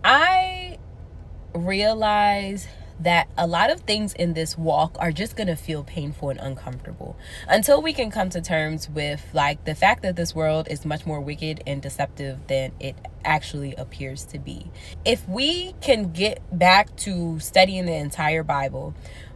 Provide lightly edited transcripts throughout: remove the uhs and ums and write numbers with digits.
I realize that a lot of things in this walk are just going to feel painful and uncomfortable until we can come to terms with like the fact that this world is much more wicked and deceptive than it actually appears to be. If we can get back to studying the entire Bible,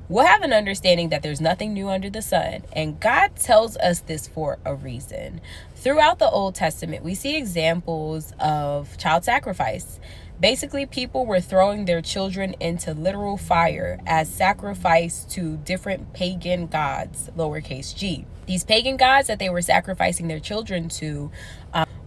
we'll have an understanding that there's nothing new under the sun, and God tells us this for a reason. Throughout the Old Testament, we see examples of child sacrifice. Basically, people were throwing their children into literal fire as sacrifice to different pagan gods, lowercase g. These pagan gods that they were sacrificing their children to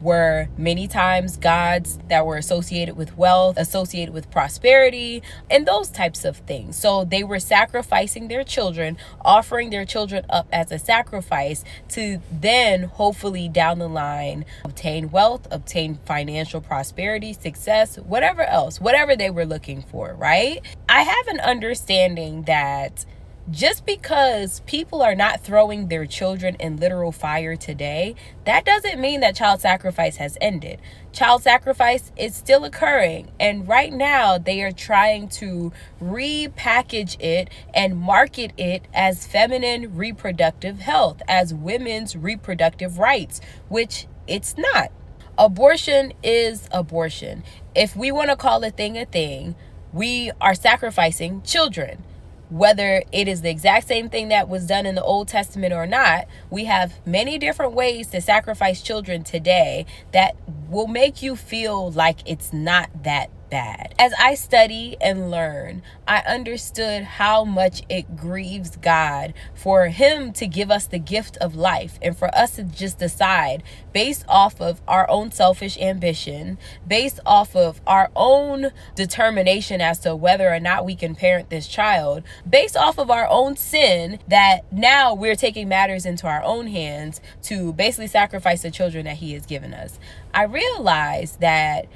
were many times gods that were associated with wealth, associated with prosperity, and those types of things. So they were sacrificing their children, offering their children up as a sacrifice to then hopefully down the line obtain wealth, obtain financial prosperity, success, whatever else, whatever they were looking for, right? I have an understanding that just because people are not throwing their children in literal fire today, that doesn't mean that child sacrifice has ended. Child sacrifice is still occurring. And right now they are trying to repackage it and market it as feminine reproductive health, as women's reproductive rights, which it's not. Abortion is abortion. If we want to call a thing, we are sacrificing children. Whether it is the exact same thing that was done in the Old Testament or not, we have many different ways to sacrifice children today that will make you feel like it's not that bad. As I study and learn, I understood how much it grieves God for him to give us the gift of life and for us to just decide based off of our own selfish ambition, based off of our own determination as to whether or not we can parent this child, based off of our own sin, that now we're taking matters into our own hands to basically sacrifice the children that he has given us. I realize that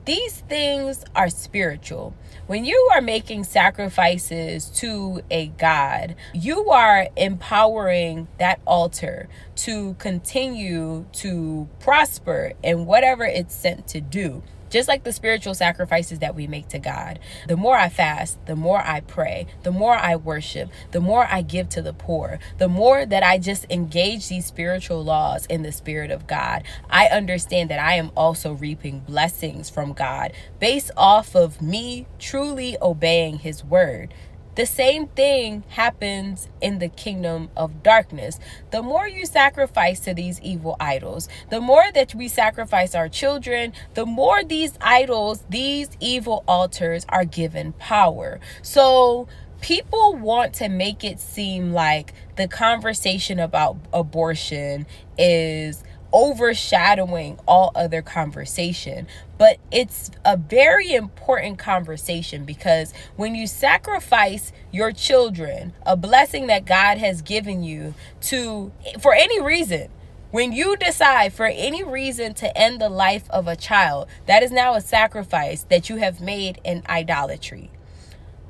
these things are spiritual. When you are making sacrifices to a God, you are empowering that altar to continue to prosper in whatever it's sent to do. Just like the spiritual sacrifices that we make to God. The more I fast, the more I pray, the more I worship, the more I give to the poor, the more that I just engage these spiritual laws in the Spirit of God, I understand that I am also reaping blessings from God based off of me truly obeying his word. The same thing happens in the kingdom of darkness. The more you sacrifice to these evil idols, the more that we sacrifice our children, the more these idols, these evil altars are given power. So people want to make it seem like the conversation about abortion is overshadowing all other conversation. But it's a very important conversation, because when you sacrifice your children, a blessing that God has given you to, for any reason, when you decide for any reason to end the life of a child, that is now a sacrifice that you have made in idolatry.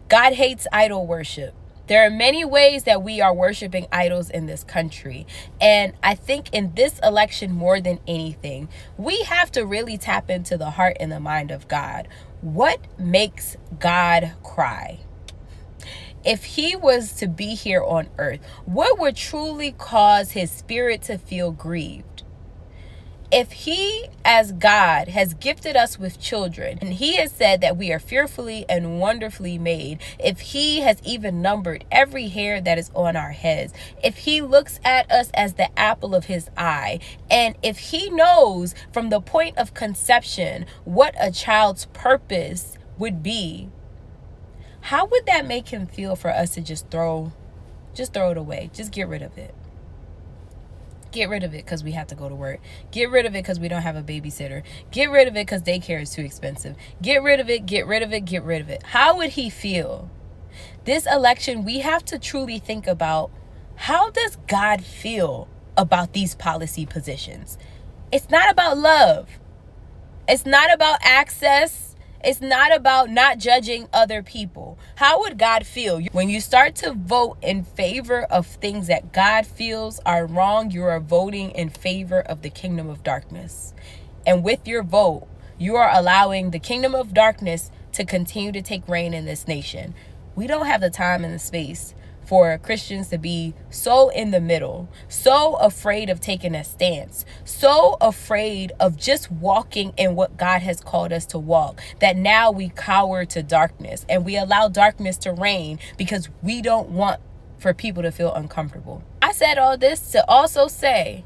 God hates idol worship. There are many ways that we are worshiping idols in this country. And I think in this election, more than anything, we have to really tap into the heart and the mind of God. What makes God cry? If he was to be here on earth, what would truly cause his spirit to feel grieved? If he, as God, has gifted us with children, and he has said that we are fearfully and wonderfully made, if he has even numbered every hair that is on our heads, if he looks at us as the apple of his eye, and if he knows from the point of conception what a child's purpose would be, how would that make him feel for us to just throw it away? Just get rid of it. Get rid of it because we have to go to work. Get rid of it because we don't have a babysitter. Get rid of it because daycare is too expensive. Get rid of it, get rid of it, get rid of it. How would he feel? This election, we have to truly think about, how does God feel about these policy positions? It's not about love. It's not about access. It's not about not judging other people. How would God feel? When you start to vote in favor of things that God feels are wrong, you are voting in favor of the kingdom of darkness. And with your vote, You are allowing the kingdom of darkness to continue to take reign in this nation. We don't have the time and the space for Christians to be so in the middle, so afraid of taking a stance, so afraid of just walking in what God has called us to walk, that now we cower to darkness and we allow darkness to reign because we don't want for people to feel uncomfortable. I said all this to also say,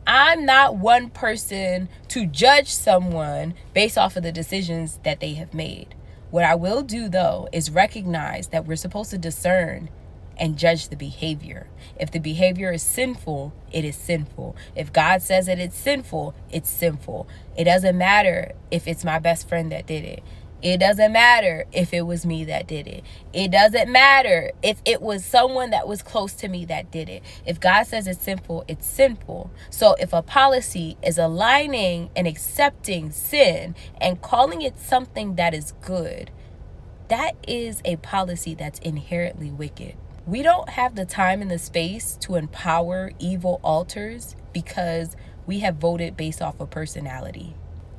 I'm not one person to judge someone based off of the decisions that they have made. What I will do, though, is recognize that we're supposed to discern and judge the behavior. If the behavior is sinful, it is sinful. If God says that it's sinful, it's sinful. It doesn't matter if it's my best friend that did it. It doesn't matter if it was me that did it. It doesn't matter if it was someone that was close to me that did it. If God says it's sinful, it's sinful. So if a policy is aligning and accepting sin and calling it something that is good, that is a policy that's inherently wicked. We don't have the time and the space to empower evil altars because we have voted based off of personality.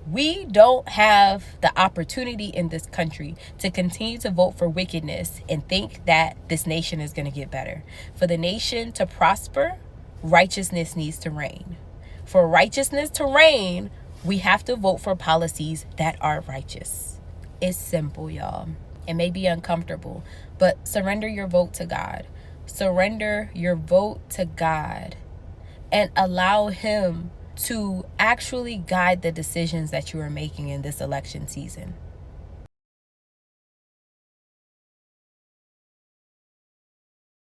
We don't have the opportunity in this country to continue to vote for wickedness and think that this nation is going to get better. For the nation to prosper, righteousness needs to reign. For righteousness to reign, we have to vote for policies that are righteous. It's simple, y'all. It may be uncomfortable, but surrender your vote to God. Surrender your vote to God and allow Him to actually guide the decisions that you are making in this election season.